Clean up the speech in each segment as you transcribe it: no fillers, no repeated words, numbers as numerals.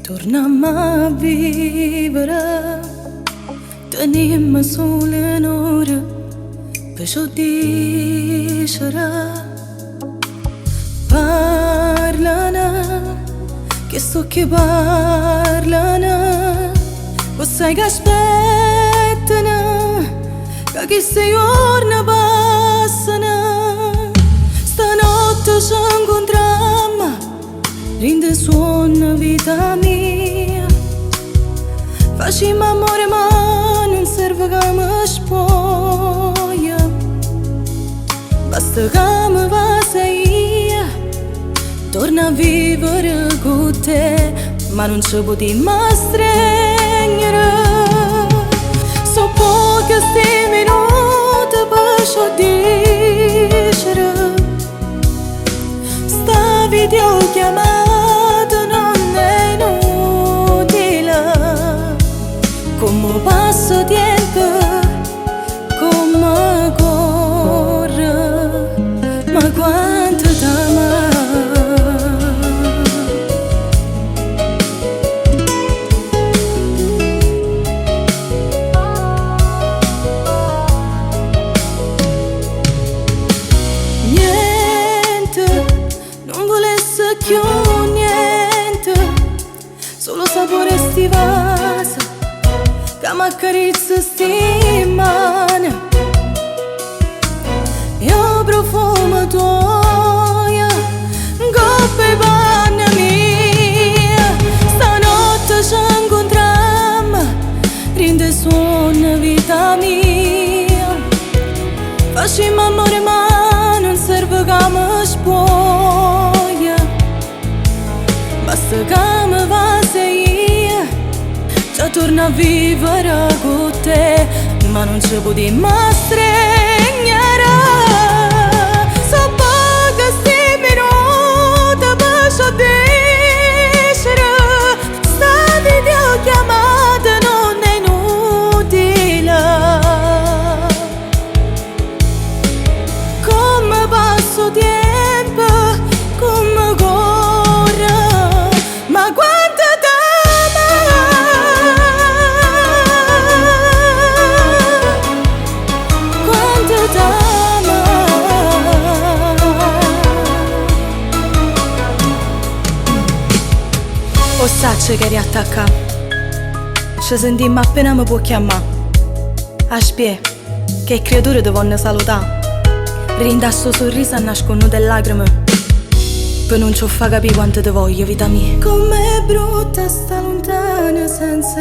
Tornammo a vivere, tenemmo solo un'ora per dicere. Parlano, che so che parlano, o sai che aspettano, che questi giorni passano. Stanotte ci incontriamo, rinde suona vita mia. Facciamo amore ma non serve che mi spoglia. Basta che mi va sia, torna a vivere con te, ma non ci potremmo stringere. So pochi sti minuti per dicere. Sta videochiamata non è inutile. Come passa tempo, come corre, ma quanto t'ama. Più niente, solo sapore sti vasi che mi accarezza sti mani. Io profumo tuoia, coppe panna mia. Stanotte ci incontriamo, rinde suona vita mia. Facciamo amore ma non serve che mi spoglia. Basta che mi va sia, già torno a vivere con te, ma non ci potremmo stringere. So pochi sti minuti per dicere. Sta videochiamata non è inutile. Come passo tempo, come corre, ma quanto t'ama, quanto t'ama. O sacce che riattacca, ci sentimmo appena mi può chiamare. A spie, che creature ti voglio salutare. Rinda sto sorriso a nascono delle lacrime, per non ci fa capire quanto ti voglio, vita mia. Com'è brutta sta lontana senza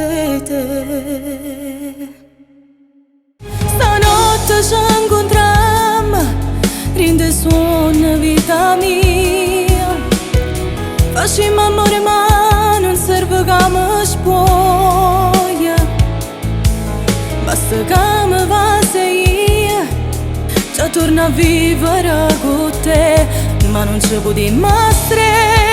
te. Stanotte ci incontriamo, rinde suona vita mia. Facciamo amore ma non serve che mi spoglia. Basta che mi va sia, già torno a vivere con te, ma non ci potremmo stringere.